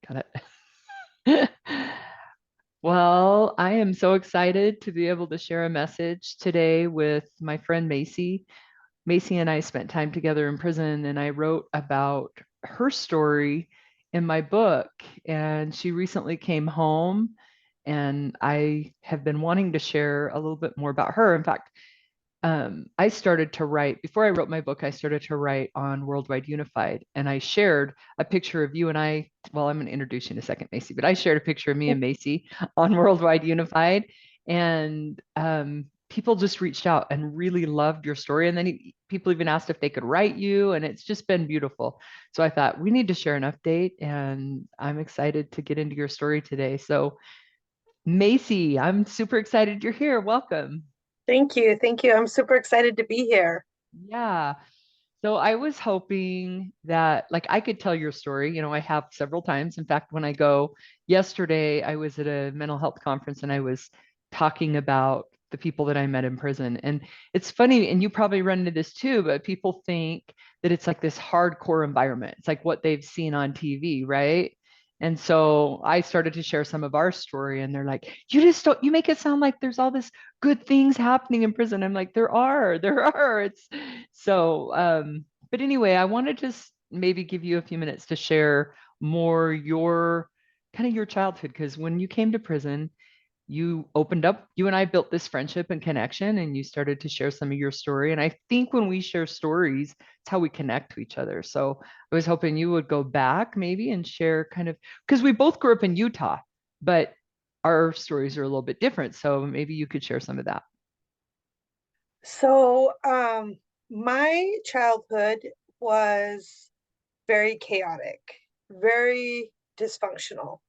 Got it. Well, I am so excited to be able to share a message today with my friend Maisie. Maisie and I spent time together in prison, and I wrote about her story in my book. And she recently came home, and I have been wanting to share a little bit more about her. In fact, I started to write, before I wrote my book, I started to write on Worldwide Unified. And I shared a picture of you and I. Well, I'm going to introduce you in a second, Macy, but I shared a picture of me and Macy on Worldwide Unified. And people just reached out and really loved your story. And then people even asked if they could write you. And it's just been beautiful. So I thought we need to share an update. And I'm excited to get into your story today. So, Macy, I'm super excited you're here. Welcome. Thank you. Thank you. I'm super excited to be here. Yeah. So I was hoping that like I could tell your story. I have several times. In fact, when I go yesterday, I was at a mental health conference and I was talking about the people that I met in prison. And it's funny, and you probably run into this too, but people think that it's like this hardcore environment. It's like what they've seen on TV, right? And so I started to share some of our story, and they're like, you just don't, you make it sound like there's all this good things happening in prison. I'm like, there are. But anyway, I want to just maybe give you a few minutes to share more your kind of your childhood, because when you came to prison, you opened up, you and I built this friendship and connection, and you started to share some of your story. And I think when we share stories, it's how we connect to each other. So I was hoping you would go back maybe and share kind of, because we both grew up in Utah, but our stories are a little bit different. So maybe you could share some of that. So, my childhood was very chaotic, very dysfunctional.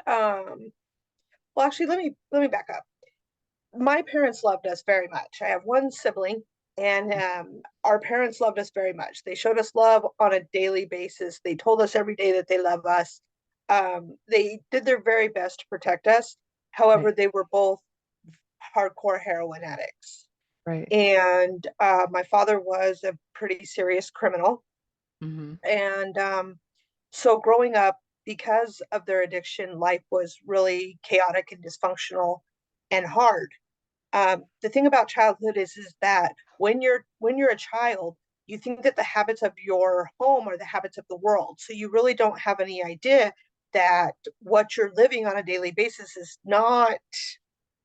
Um, well, actually, let me back up. My parents loved us very much. I have one sibling, and our parents loved us very much. They showed us love on a daily basis. They told us every day that they love us. They did their very best to protect us. Right, However, they were both hardcore heroin addicts. right. And my father was a pretty serious criminal. Hmm. And so growing up, because of their addiction, life was really chaotic and dysfunctional and hard. The thing about childhood is that when you're a child, you think that the habits of your home are the habits of the world. So you really don't have any idea that what you're living on a daily basis is not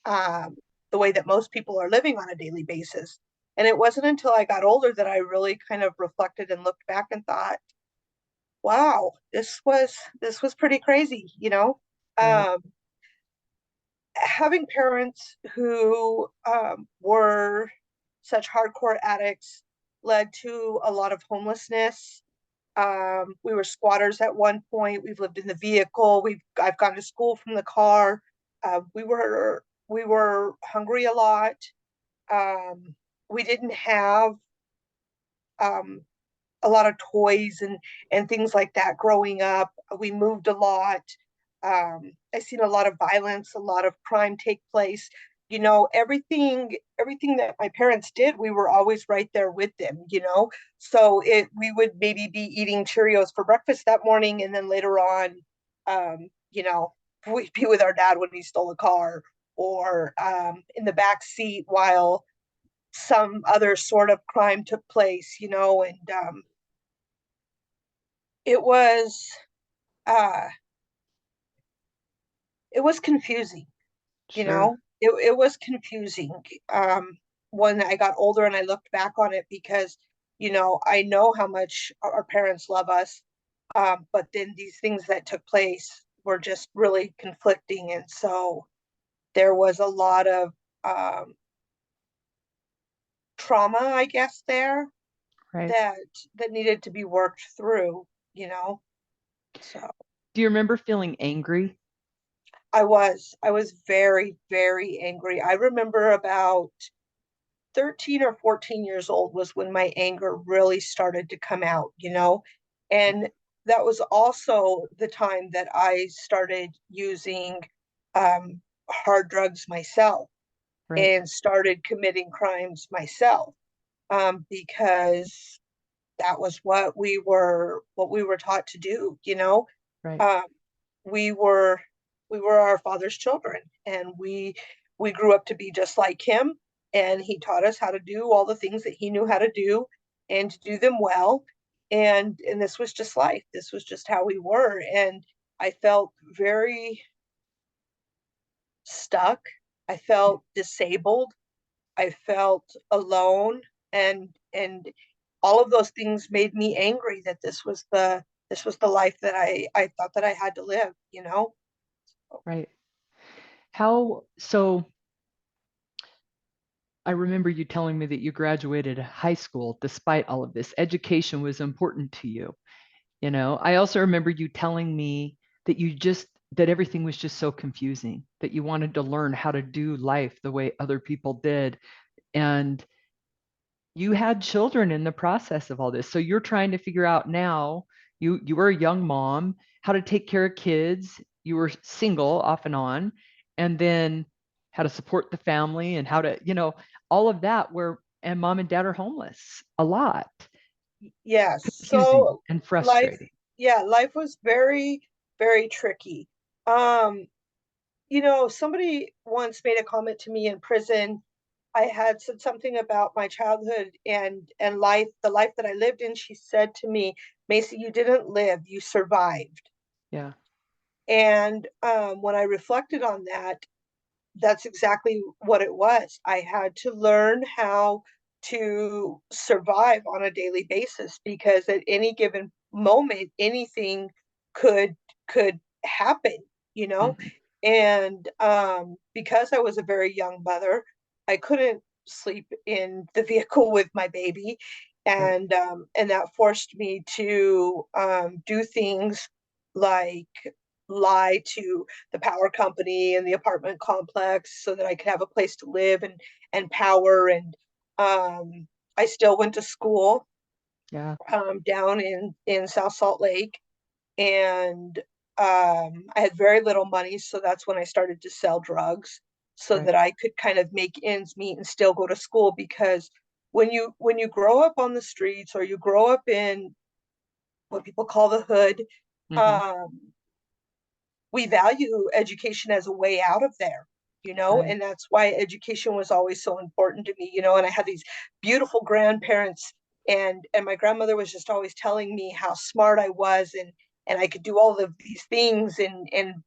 um, the way that most people are living on a daily basis. And it wasn't until I got older that I really kind of reflected and looked back and thought, wow, this was pretty crazy, you know. Right. Um, Having parents who were such hardcore addicts led to a lot of homelessness. We were squatters at one point. We've lived in the vehicle. I've gone to school from the car. We were hungry a lot. We didn't have um, a lot of toys and things like that growing up. We moved a lot. I've seen a lot of violence, a lot of crime take place. Everything that my parents did, we were always right there with them. So we would maybe be eating Cheerios for breakfast that morning, and then later on, we'd be with our dad when he stole a car, or in the back seat while some other sort of crime took place. And it was uh it was confusing. you Sure. know it was confusing when I got older and I looked back on it, because I know how much our parents love us, but then these things that took place were just really conflicting, and so there was a lot of um trauma, I guess, there Right. that needed to be worked through. So Do you remember feeling angry? I was very, very angry. I remember about 13 or 14 years old was when my anger really started to come out. And that was also the time that I started using hard drugs myself Right. and started committing crimes myself, because that was what we were taught to do. Right. Um, we were we were our father's children, and we grew up to be just like him, and he taught us how to do all the things that he knew how to do and to do them well. And this was just life. This was just how we were. And I felt very stuck. I felt disabled. I felt alone, and all of those things made me angry that this was the life that I thought that I had to live, you know? Right. How so I remember you telling me that you graduated high school despite all of this. Education was important to you. You know, I also remember you telling me that that everything was just so confusing, that you wanted to learn how to do life the way other people did. And you had children in the process of all this. So you're trying to figure out now, you were a young mom, how to take care of kids. You were single off and on, and then how to support the family and how to, all of that where and mom and dad are homeless a lot. Yes. Confusing So and life, frustrating. yeah, life was very, very tricky. Um, somebody once made a comment to me in prison. I had said something about my childhood and life, the life that I lived in. She said to me, Macy, you didn't live, you survived. Yeah. And when I reflected on that, that's exactly what it was. I had to learn how to survive on a daily basis because at any given moment, anything could could happen, you know. Mhm. And because I was a very young mother, I couldn't sleep in the vehicle with my baby, Right. and that forced me to do things like lie to the power company and the apartment complex so that I could have a place to live and power. And I still went to school Yeah. down in South Salt Lake, and I had very little money, so that's when I started to sell drugs so Right. that I could kind of make ends meet and still go to school. Because when you grow up on the streets or you grow up in what people call the hood, Hmm. um, we value education as a way out of there, Right. and that's why education was always so important to me, and I had these beautiful grandparents, and my grandmother was just always telling me how smart I was, and I could do all of these things, and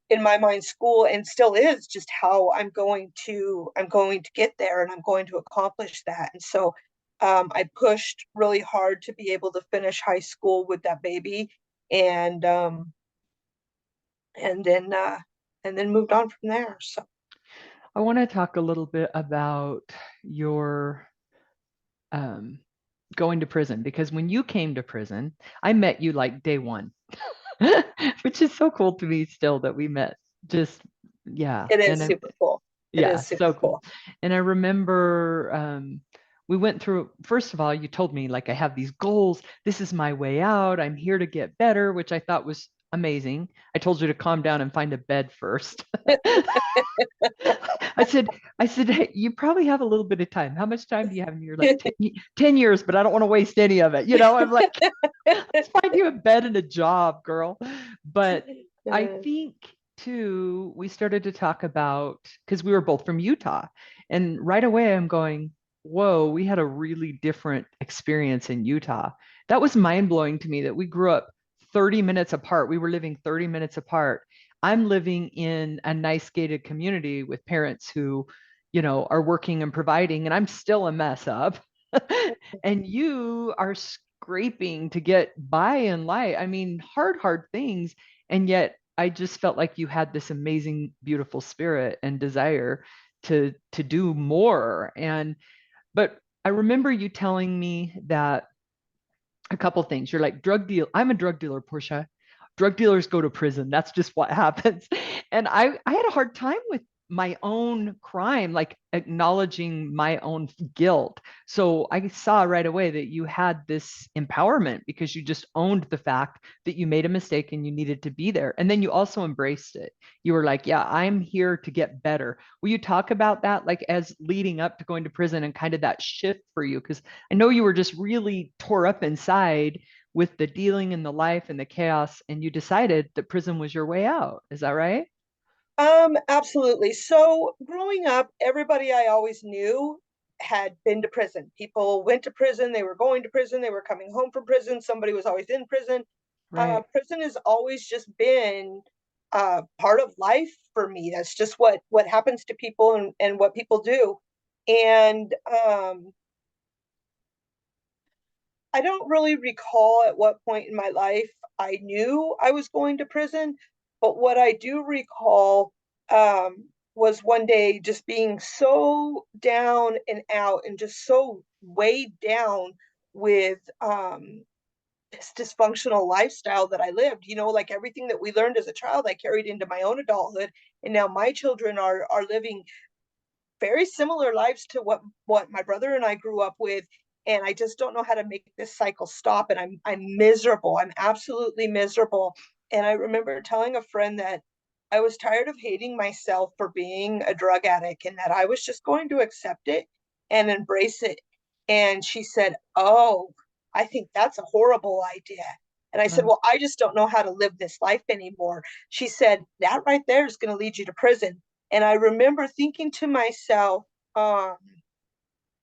in my mind school and still is just how I'm going to get there, and I'm going to accomplish that. And so I pushed really hard to be able to finish high school with that baby, and and then uh and then moved on from there. So I want to talk a little bit about your um, going to prison because when you came to prison, I met you like day one, which is so cool to me still that we met. Just yeah, it is and super cool. It yeah, is so super cool. cool. And I remember we went through, first of all, you told me, like, I have these goals. This is my way out. I'm here to get better, which I thought was amazing. I told you to calm down and find a bed first. I said, hey, you probably have a little bit of time. How much time do you have? And you're like, 10 years, but I don't want to waste any of it. I'm like, let's find you a bed and a job, girl. But I think too, we started to talk about because we were both from Utah. And right away, I'm going, whoa, we had a really different experience in Utah. That was mind blowing to me that we grew up 30 minutes apart. We were living 30 minutes apart. I'm living in a nice gated community with parents who, are working and providing, and I'm still a mess up. And you are scraping to get by in life. I mean, hard things. And yet I just felt like you had this amazing, beautiful spirit and desire to do more. But I remember you telling me that a couple things. You're like, I'm a drug dealer, Portia. Drug dealers go to prison. That's just what happens. And I had a hard time with my own crime, like acknowledging my own guilt. So I saw right away that you had this empowerment because you just owned the fact that you made a mistake and you needed to be there. And then you also embraced it. You were like, yeah, I'm here to get better. Will you talk about that, like as leading up to going to prison and kind of that shift for you? Because I know you were just really tore up inside with the dealing and the life and the chaos, and you decided that prison was your way out. Is that right? Absolutely. So growing up, everybody I always knew had been to prison. People went to prison, they were going to prison, they were coming home from prison, somebody was always in prison. Right. Prison has always just been part of life for me. That's just what happens to people and what people do. And I don't really recall at what point in my life I knew I was going to prison, but what I do recall was one day just being so down and out and just so weighed down with this dysfunctional lifestyle that I lived. You know, like everything that we learned as a child, I carried into my own adulthood, and now my children are living very similar lives to what my brother and I grew up with, and I just don't know how to make this cycle stop, and I'm miserable. I'm absolutely miserable. And I remember telling a friend that I was tired of hating myself for being a drug addict and that I was just going to accept it and embrace it. And she said, "Oh, I think that's a horrible idea." And I said, Wow. "Well, I just don't know how to live this life anymore." She said, "That right there is going to lead you to prison." And I remember thinking to myself, um,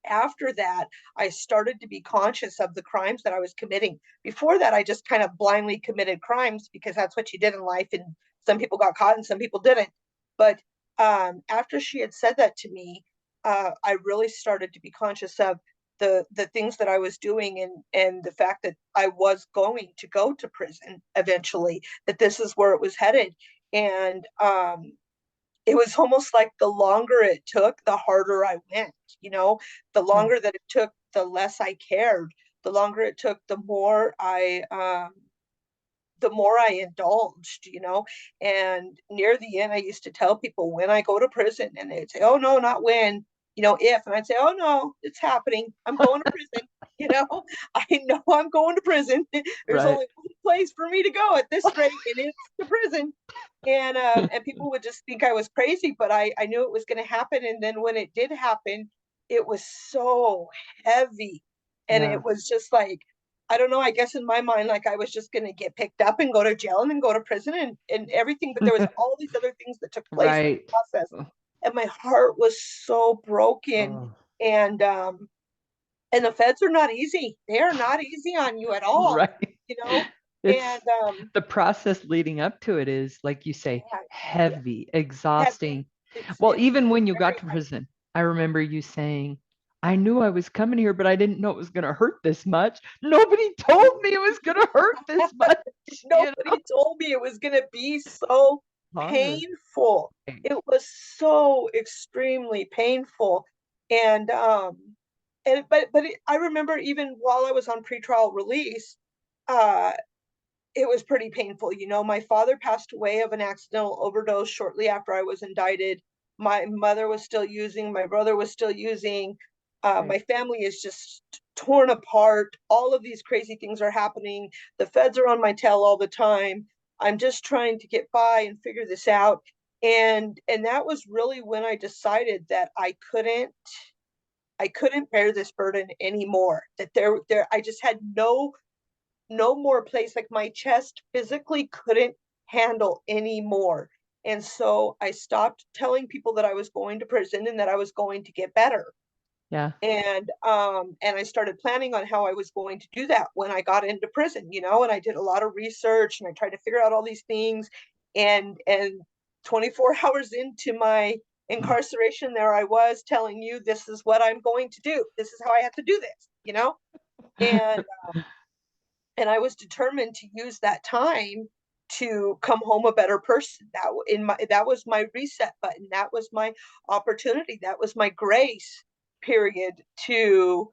after that, I started to be conscious of the crimes that I was committing. Before that, I just kind of blindly committed crimes because that's what you did in life. And some people got caught and some people didn't. But after she had said that to me, I really started to be conscious of the things that I was doing and the fact that I was going to go to prison eventually, that this is where it was headed. And it was almost like the longer it took, the harder I went, you know, the Yeah. longer that it took, the less I cared. The longer it took, the more I indulged, you know. And near the end, I used to tell people when I go to prison, and they'd say, "Oh no, not when, you know, if." And I'd say, "Oh no, it's happening. I'm going to prison." You know, I know I'm going to prison. There's Right. only one place for me to go at this rate, and it's to prison. And people would just think I was crazy, but I knew it was going to happen. And then when it did happen, it was so heavy, and Yeah. it was just like I don't know, I guess in my mind, like I was just going to get picked up and go to jail and then go to prison and everything. But there was all these other things that took place in Right. the process. And my heart was so broken. Oh, And, um, and the feds are not easy. They are not easy on you at all, right. you know? It's And, the process leading up to it is, like you say, yeah, yeah, heavy, heavy. exhausting. It's, Well, it's even when you got very to heavy. prison, I remember you saying, I knew I was coming here, but I didn't know it was going to hurt this much. Nobody told me it was going to hurt this much, you know? Nobody told me it was going to be so Hard. painful. It was so extremely painful. And I remember even while I was on pretrial release, uh it was pretty painful. You know, my father passed away of an accidental overdose shortly after I was indicted. My mother was still using, my brother was still using. Right. My family is just torn apart. All of these crazy things are happening. The feds are on my tail all the time. I'm just trying to get by and figure this out. And that was really when I decided that I couldn't bear this burden anymore. That there I just had no more place, like my chest physically couldn't handle anymore. And so I stopped telling people that I was going to prison and that I was going to get better. Yeah. And I started planning on how I was going to do that when I got into prison, you know, and I did a lot of research and I tried to figure out all these things. And 24 hours into my incarceration, there I was telling you, this is what I'm going to do. This is how I have to do this, you know? And and I was determined to use that time to come home a better person. That was my reset button. That was my opportunity. That was my grace period to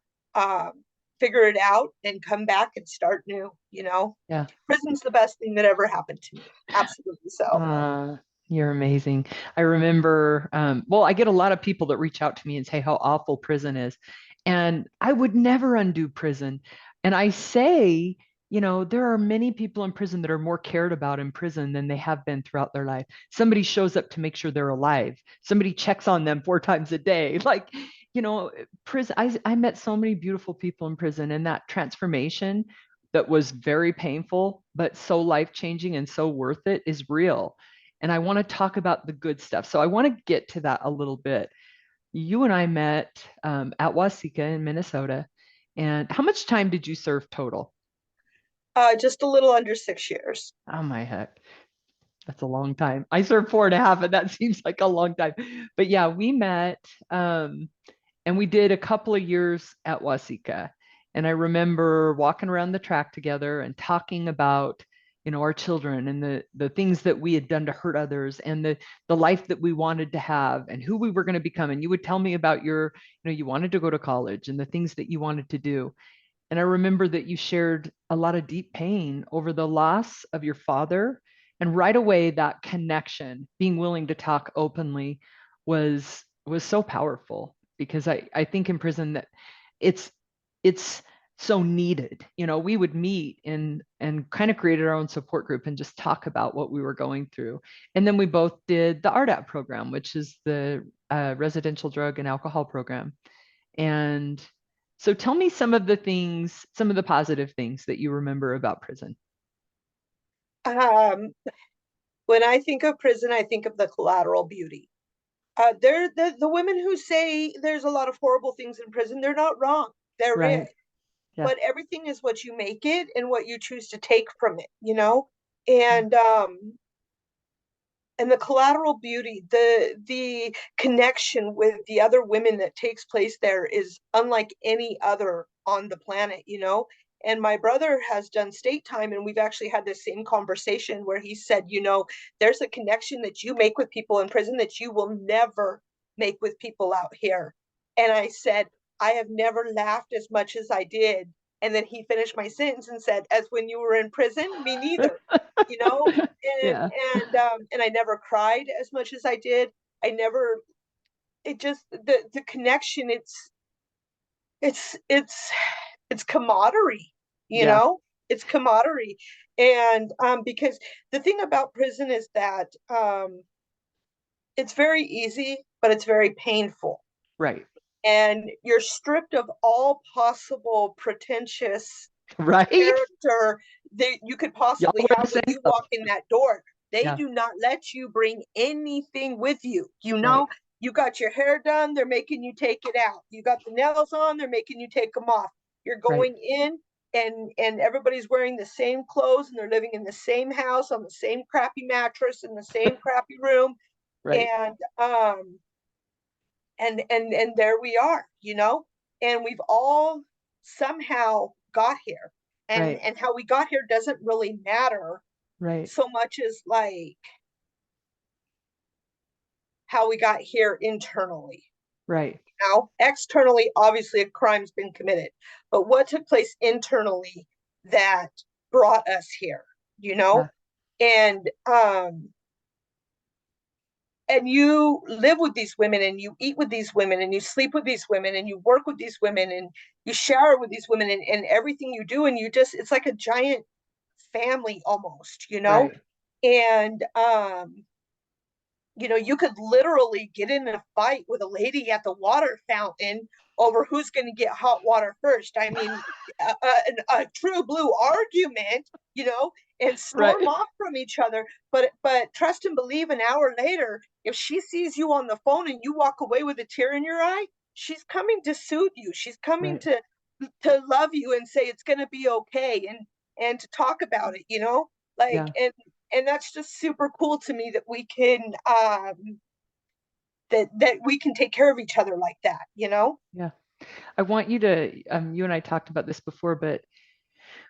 figure it out and come back and start new. You know, Yeah. prison's the best thing that ever happened to me. Absolutely so. Uh, you're amazing. I remember, well, I get a lot of people that reach out to me and say how awful prison is. And I would never undo prison. And I say, there are many people in prison that are more cared about in prison than they have been throughout their life. Somebody shows up to make sure they're alive. Somebody checks on them 4 times a day. Like, prison, I met so many beautiful people in prison, and that transformation that was very painful, but so life changing and so worth it is real. And I want to talk about the good stuff. So I want to get to that a little bit. You and I met at Wasika in Minnesota. And how much time did you serve total? Just a little under 6 years. Oh my heck. That's a long time. I served 4.5, and that seems like a long time. But yeah, we met and we did a couple of years at Wasika. And I remember walking around the track together and talking about, our children and the things that we had done to hurt others and the life that we wanted to have and who we were going to become. And you would tell me about you wanted to go to college and the things that you wanted to do. And I remember that you shared a lot of deep pain over the loss of your father. And right away, that connection, being willing to talk openly, was so powerful because I think in prison that it's it's so needed. We would meet and kind of created our own support group and just talk about what we were going through. And then we both did the RDAP program, which is the residential drug and alcohol program. And so tell me some of the positive things that you remember about prison. Um, when I think of prison, I think of the collateral beauty. They're the women who say there's a lot of horrible things in prison. They're not wrong. There is, Right. Yeah. but everything is what you make it and what you choose to take from it. Yeah. And and the collateral beauty, the connection with the other women that takes place there is unlike any other on the planet. And my brother has done state time, and we've actually had this same conversation where he said, there's a connection that you make with people in prison that you will never make with people out here. And I said, I have never laughed as much as I did. And then he finished my sentence and said, as when you were in prison, me neither. you know and Yeah. and I never cried as much as I did. I never. It just the connection. It's it's camaraderie. You Yeah. know, it's camaraderie, and because the thing about prison is that it's very easy, but it's very painful, Right. and you're stripped of all possible pretentious Right. character that you could Y'all possibly wear the have when same you walk clothes. in that door. They Yeah. do not let you bring anything with you. Right. You got your hair done, they're making you take it out. You got the nails on, they're making you take them off. You're Right. going in and everybody's wearing the same clothes and they're living in the same house on the same crappy mattress in the same crappy room. Right. And and there we are. And we've all somehow got here, Right. and how we got here doesn't really matter Right. so much as like how we got here internally. Right. Now externally, obviously a crime's been committed, but what took place internally that brought us here you know Yeah. and you live with these women and you eat with these women and you sleep with these women and you work with these women and you shower with these women, and everything you do, and you just it's like a giant family almost. Right. And you could literally get in a fight with a lady at the water fountain over who's going to get hot water first. I mean, a true blue argument, and storm Right. off from each other. But trust and believe, an hour later, if she sees you on the phone and you walk away with a tear in your eye, she's coming to soothe you. She's coming Right. to love you and say it's going to be okay, and to talk about it. Like, Yeah. and that's just super cool to me that we can that we can take care of each other like that. Yeah. I want you to, you and I talked about this before, but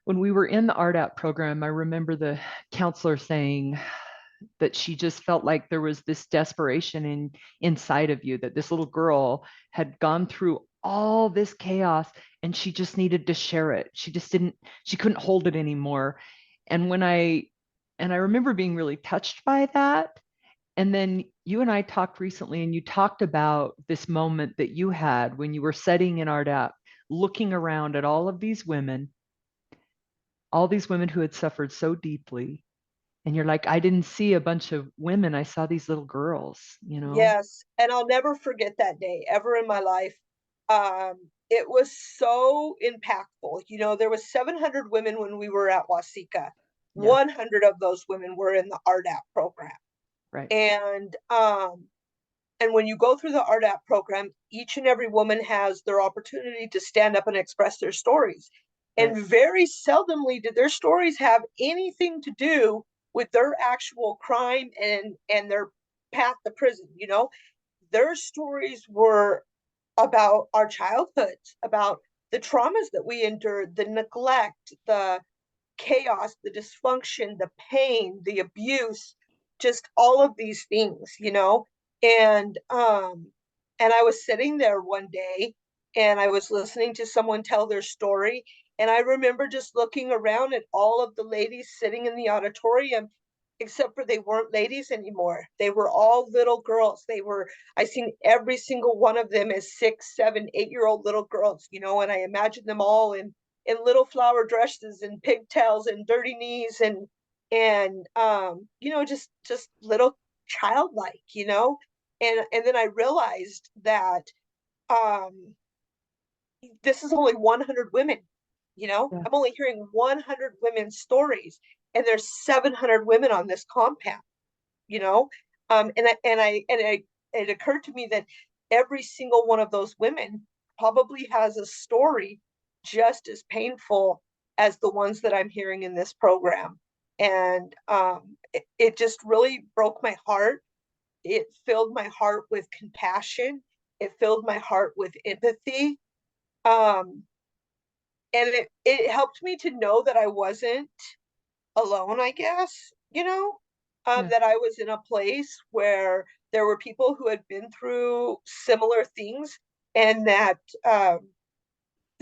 when we were in the RDAP program, I remember the counselor saying that she just felt like there was this desperation inside of you, that this little girl had gone through all this chaos and she just needed to share it. She couldn't hold it anymore. And I remember being really touched by that. And then you and I talked recently, and you talked about this moment that you had when you were sitting in RDAP, looking around at all these women who had suffered so deeply. And you're like, I didn't see a bunch of women. I saw these little girls. Yes, and I'll never forget that day ever in my life. it was so impactful. You know, there was 700 women when we were at Wasika. Yeah. 100 of those women were in the RDAP program. Right. And and when you go through the RDAP program, each and every woman has their opportunity to stand up and express their stories. Right. And very seldomly did their stories have anything to do with their actual crime and their path to prison. You know, their stories were about our childhoods, about the traumas that we endured, the neglect, the chaos, the dysfunction, the pain, the abuse, just all of these things, you know? And I was sitting there one day and I was listening to someone tell their story. And I remember just looking around at all of the ladies sitting in the auditorium, except for they weren't ladies anymore. They were all little girls. I seen every single one of them as 6, 7, 8 year old little girls, you know, and I imagined them all in little flower dresses and pigtails and dirty knees and you know, just little childlike, you know. And then I realized that um this is only 100 women, you know. Yeah. I'm only hearing 100 women's stories, and there's 700 women on this compound, you know. And it occurred to me that every single one of those women probably has a story just as painful as the ones that I'm hearing in this program. And it just really broke my heart. It filled my heart with compassion. It filled my heart with empathy. Um, and it helped me to know that I wasn't alone, I guess, you know, Yeah. that I was in a place where there were people who had been through similar things, and that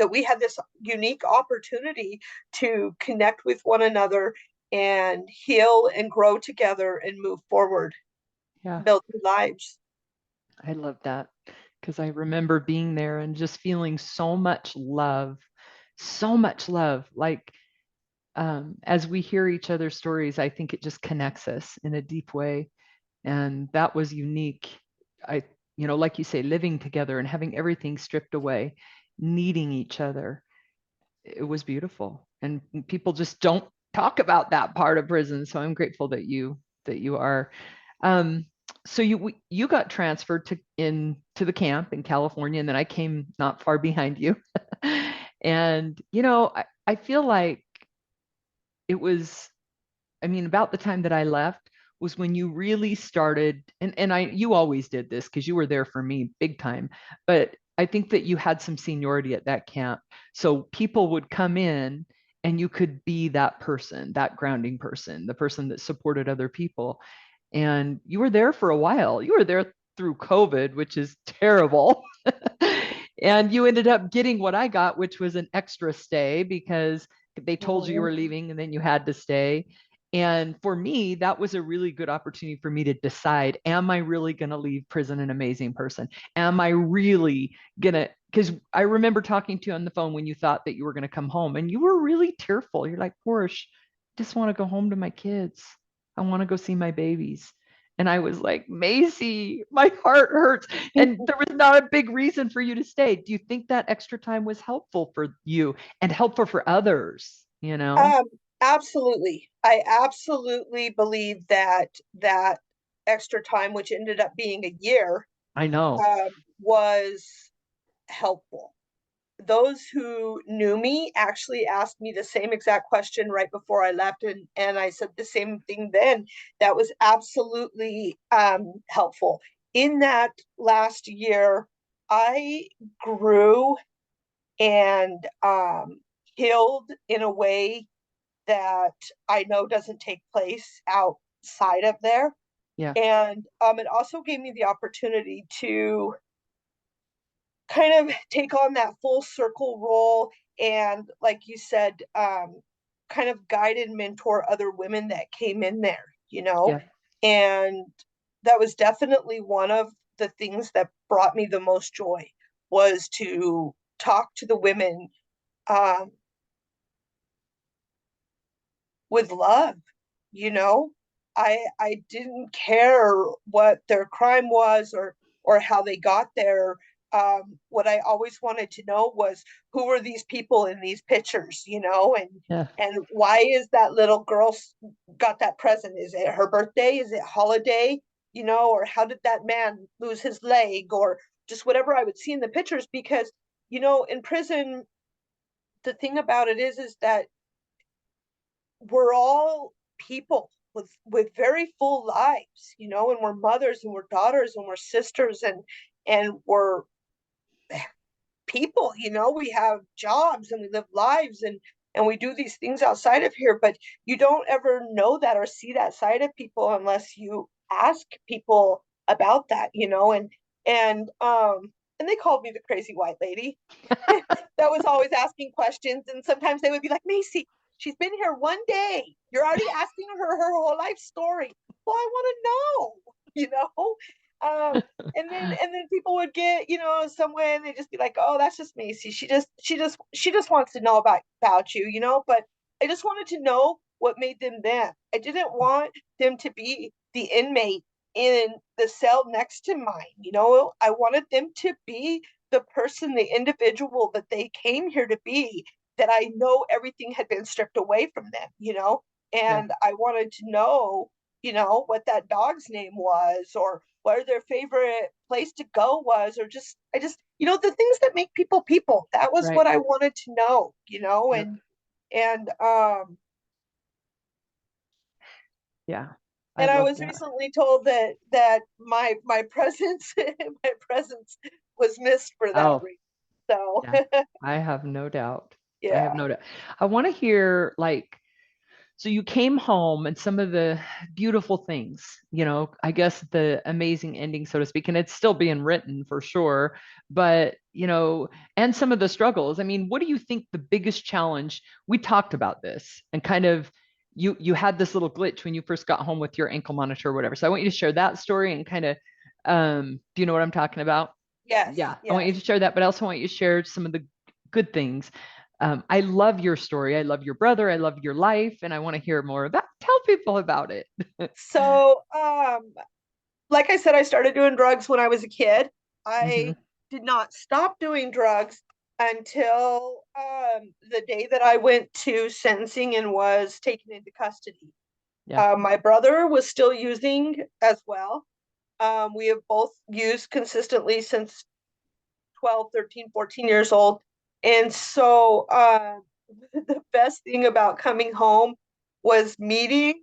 we had this unique opportunity to connect with one another and heal and grow together and move forward, Yeah. build new lives. I love that because I remember being there and just feeling so much love, so much love. Like as we hear each other's stories, I think it just connects us in a deep way. And that was unique. I, like you say, living together and having everything stripped away, needing each other. It was beautiful. And people just don't talk about that part of prison. So I'm grateful that you are. Um, so you got transferred to the camp in California, and then I came not far behind you. And I feel like it was, I mean, about the time that I left was when you really started, and you always did this because you were there for me big time, but I think that you had some seniority at that camp. So people would come in and you could be that person, that grounding person, the person that supported other people. And you were there for a while. You were there through COVID, which is terrible. And you ended up getting what I got, which was an extra stay because they told you you Mm. were leaving and then you had to stay. And for me, that was a really good opportunity for me to decide, am I really going to leave prison an amazing person? Am I really going to? Because I remember talking to you on the phone when you thought that you were going to come home and you were really tearful. You're like, Porsche, just want to go home to my kids. I want to go see my babies. And I was like, Maisie, my heart hurts. And there was not a big reason for you to stay. Do you think that extra time was helpful for you and helpful for others? Um, Absolutely. I absolutely believe that extra time, which ended up being a year, I know. was helpful. Those who knew me actually asked me the same exact question right before I left, and I said the same thing then. That was absolutely helpful. In that last year, I grew and healed in a way that I know doesn't take place outside of there. Yeah. And it also gave me the opportunity to kind of take on that full circle role and, like you said, kind of guide and mentor other women that came in there, you know. Yeah. And that was definitely one of the things that brought me the most joy, was to talk to the women um, with love, you know. I didn't care what their crime was or how they got there. What I always wanted to know was who were these people in these pictures, Yeah. and why is that little girl got that present? Is it her birthday? Is it holiday? Or how did that man lose his leg? Or just whatever I would see in the pictures, because in prison, the thing about it is that we're all people with very full lives, and we're mothers and we're daughters and we're sisters and we're people, we have jobs and we live lives and we do these things outside of here, but you don't ever know that or see that side of people unless you ask people about that, and they called me the crazy white lady that was always asking questions. And sometimes they would be like, Macy, she's been here one day. You're already asking her whole life story. Well, I want to know, you know? And then people would get, some way and they just be like, oh, that's just Macy. She just wants to know about you, but I just wanted to know what made them them. I didn't want them to be the inmate in the cell next to mine. I wanted them to be the person, the individual that they came here to be, that I know everything had been stripped away from them, Yeah. and I wanted to know, what that dog's name was, or where their favorite place to go was, or the things that make people people. That was Right. what I wanted to know, Yep. and Yeah. I and I love was that. recently told that my presence my presence was missed for that Oh, reason. So yeah. I have no doubt. I have yeah. no doubt. I want to hear like, so you came home and some of the beautiful things, I guess the amazing ending, so to speak, and it's still being written for sure, but, and some of the struggles. I mean, what do you think the biggest challenge? We talked about this and kind of you had this little glitch when you first got home with your ankle monitor or whatever. So I want you to share that story and kind of, do you know what I'm talking about? Yes, Yeah, I want you yes. to share that, but I also want you to share some of the good things. I love your story. I love your brother. I love your life, and I want to hear more about. Tell people about it. So, like I said, I started doing drugs when I was a kid. Hmm. I did not stop doing drugs until the day that I went to sentencing and was taken into custody. Yeah, My brother was still using as well. We have both used consistently since 12, 13, 14 years old. And so the best thing about coming home was meeting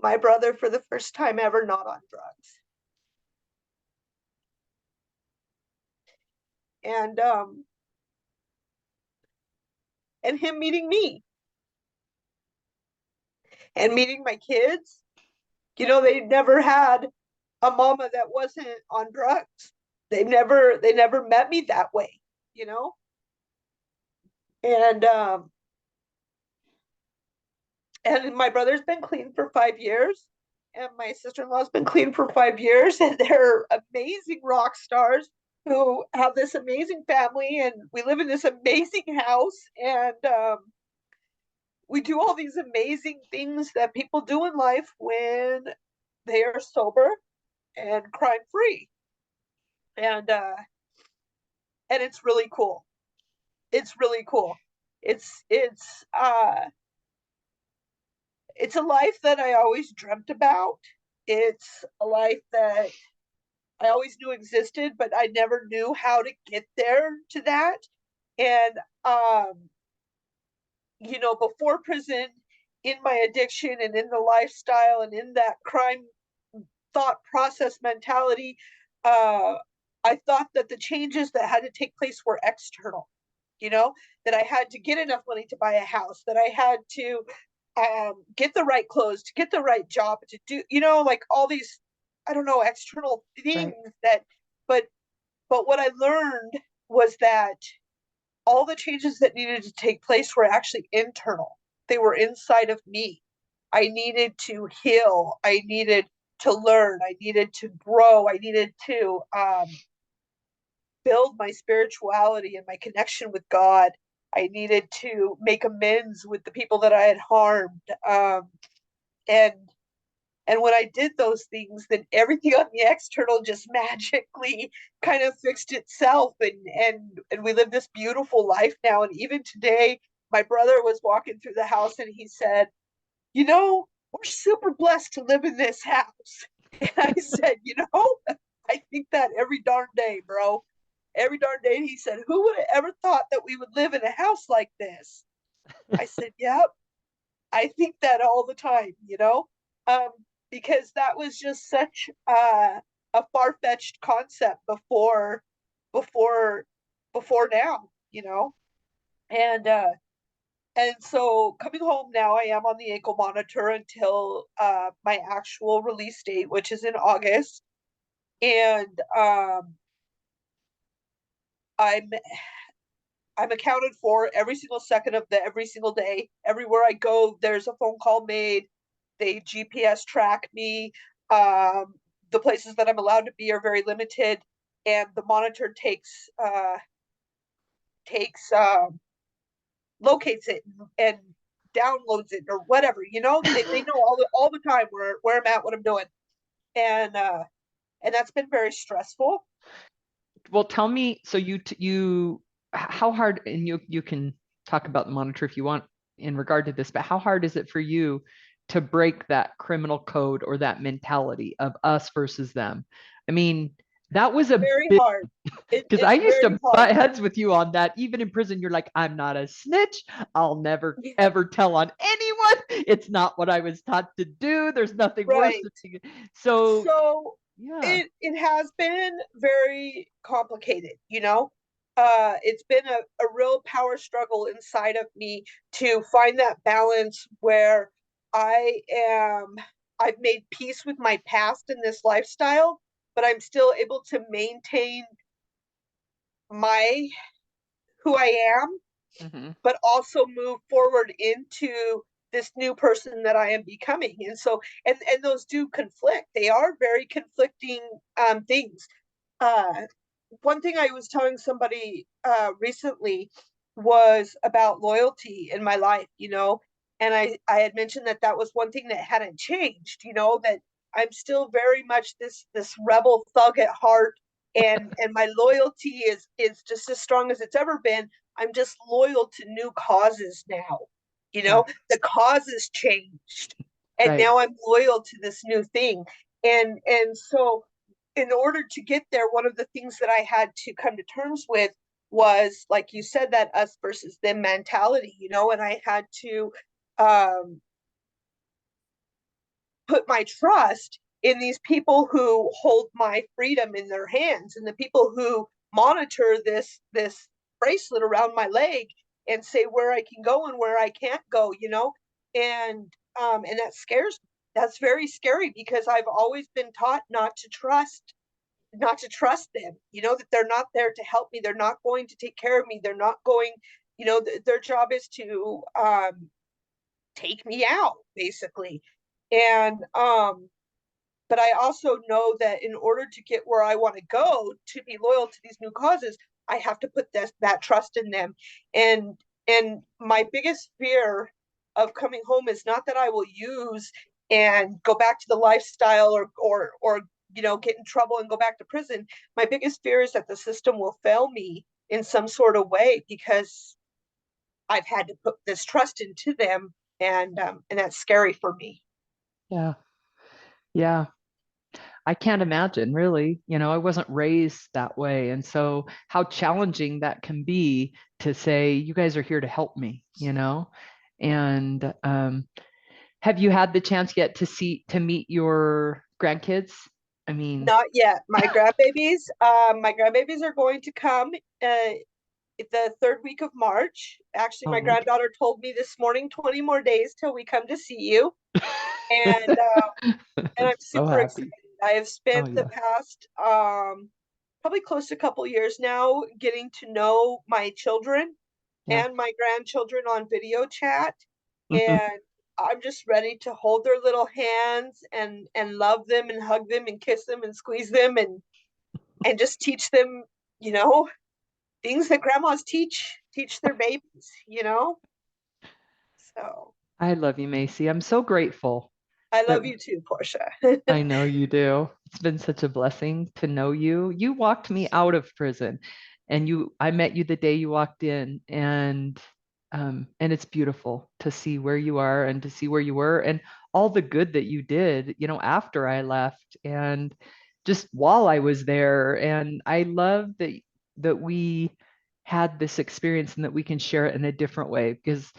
my brother for the first time ever not on drugs. And him meeting me and meeting my kids. They never had a mama that wasn't on drugs. They never met me that way, you know? And and my brother's been clean for 5 years, and my sister-in-law's been clean for 5 years, and they're amazing rock stars who have this amazing family, and we live in this amazing house, and we do all these amazing things that people do in life when they are sober and crime free, and it's really cool. It's really cool. It's it's uh it's a life that I always dreamt about. It's a life that I always knew existed, but I never knew how to get there to that. And before prison, in my addiction and in the lifestyle and in that crime thought process mentality, uh, I thought that the changes that had to take place were external. That I had to get enough money to buy a house, that I had to get the right clothes, to get the right job, to do, like all these, I don't know, external things right, that, but what I learned was that all the changes that needed to take place were actually internal. They were inside of me. I needed to heal. I needed to learn. I needed to grow. I needed to build my spirituality and my connection with God. I needed to make amends with the people that I had harmed. And And when I did those things, then everything on the external just magically kind of fixed itself, and we live this beautiful life now. And even today, my brother was walking through the house and he said, you know, we're super blessed to live in this house. And I said, you know, I think that every darn day, bro. Every darn day. He said, who would have ever thought that we would live in a house like this? I said, yep, I think that all the time, you know, um, because that was just such a far-fetched concept before, before now, you know, and so coming home now, I am on the ankle monitor until my actual release date, which is in August, and I'm I'm accounted for every single second of the every single day. Everywhere I go, there's a phone call made. They GPS track me. The places that I'm allowed to be are very limited, and the monitor takes locates it and downloads it or whatever. You know, they know all the time where I'm at, what I'm doing, and uh, and that's been very stressful. Well, tell me, so how hard, and you can talk about the monitor if you want in regard to this, but how hard is it for you to break that criminal code or that mentality of us versus them? I mean, that was a Very bit, hard. because I It's used very to hard. butt heads with you on that. Even in prison, you're like, I'm not a snitch. I'll never ever tell on anyone. It's not what I was taught to do. There's nothing worse Right. than so So yeah. it has been very complicated, you know. It's been a real power struggle inside of me to find that balance where I am I've made peace with my past in this lifestyle, but I'm still able to maintain my who I am, Mhm. but also move forward into this new person that I am becoming. And so, and those do conflict. They are very conflicting things. Uh, One thing I was telling somebody recently was about loyalty in my life, you know, and I had mentioned that that was one thing that hadn't changed, you know, that I'm still very much this rebel thug at heart, and my loyalty is just as strong as it's ever been. I'm just loyal to new causes now. You Yeah. know, the causes changed, and Right. now I'm loyal to this new thing. And so in order to get there, one of the things that I had to come to terms with was, like you said, that us versus them mentality, you know, and I had to um, put my trust in these people who hold my freedom in their hands and the people who monitor this bracelet around my leg and say where I can go and where I can't go, you know, and that scares me. That's very scary because I've always been taught not to trust them, you know, that they're not there to help me, they're not going to take care of me, they're not going, you know, their job is to take me out basically. And but I also know that in order to get where I want to go, to be loyal to these new causes, I have to put that trust in them. and and my biggest fear of coming home is not that I will use and go back to the lifestyle, or you know, get in trouble and go back to prison. My biggest fear is that the system will fail me in some sort of way because I've had to put this trust into them, and that's scary for me. Yeah. Yeah. I can't imagine really. I wasn't raised that way. And so how challenging that can be to say, you guys are here to help me. And have you had the chance yet to meet your grandkids? I mean, Not yet. My grandbabies are going to come the third week of March. Actually, oh my my granddaughter told me this morning, 20 more days till we come to see you, and I'm I'm so super excited. happy. I have Oh spent the yeah. past probably close to a couple years now getting to know my children Yeah. and my grandchildren on video chat, Mhm. and I'm just ready to hold their little hands and love them and hug them and kiss them and squeeze them and just teach them, you know, things that grandmas teach their babies, you know. So I love you, Macy. I'm so grateful. I that love you too, Portia. I know you do. It's been such a blessing to know you. You walked me out of prison and I met you the day you walked in, and it's beautiful to see where you are and to see where you were and all the good that you did, after I left and just while I was there. And I love that we had this experience and that we can share it in a different way because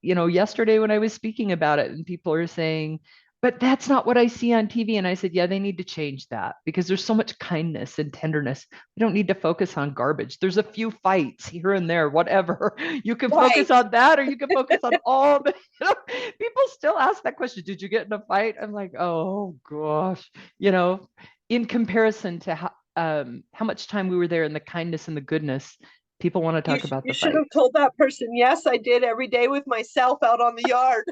yesterday when I was speaking about it and people are saying, but that's not what I see on TV. And I said, yeah, they need to change that because there's so much kindness and tenderness. We don't need to focus on garbage. There's a few fights here and there, whatever. You can focus Right. on that or you can focus on all the, people still ask that question. Did you get in a fight? I'm like, oh gosh, in comparison to how much time we were there and the kindness and the goodness, people want to talk about You the should have fights. told that person, yes, I did every day with myself out on the yard.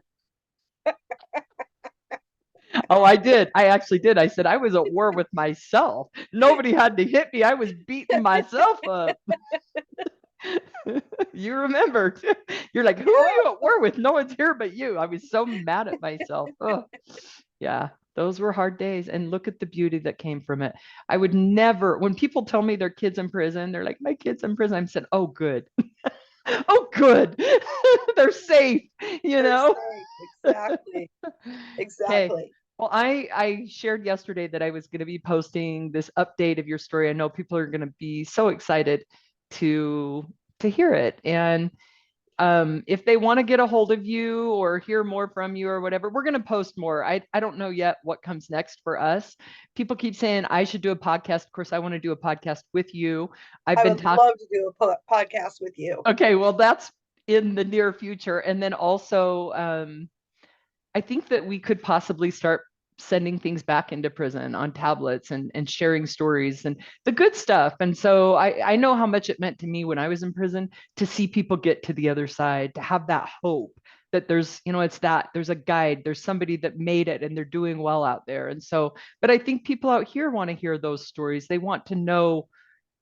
Oh, I did. I actually did. I said I was at war with myself. Nobody had to hit me. I was beating myself up. You remember. You're like, who are Yeah. you at war with? No one's here but you. I was so mad at myself. Oh, yeah. Those were hard days. And look at the beauty that came from it. I would never, when people tell me their kids in prison, they're like, my kid's in prison. I'm saying, oh, good. Oh, good. They're safe, you They're know? safe. Exactly. Okay. Exactly. Well, I shared yesterday that I was going to be posting this update of your story. I know people are going to be so excited to to hear it. And if they want to get a hold of you or hear more from you or whatever, we're going to post more. I don't know yet what comes next for us. People keep saying I should do a podcast. Of course, I want to do a podcast with you. I've I been would talking. love to do a podcast with you. Okay, well, that's in the near future. And then also, I think that we could possibly start sending things back into prison on tablets and sharing stories and the good stuff. And so I know how much it meant to me when I was in prison to see people get to the other side, to have that hope that it's that there's a guide, there's somebody that made it and they're doing well out there. And so, but I think people out here want to hear those stories. They want to know,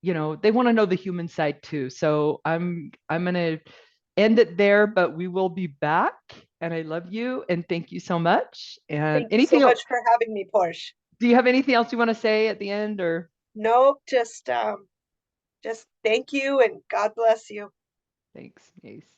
they want to know the human side too. So I'm going to end it there, but we will be back. And I love you and thank you so much. And Thank you so anything else? much for having me, Porsche. Do you have anything else you want to say at the end or No, just thank you and God bless you. thanks, Mace?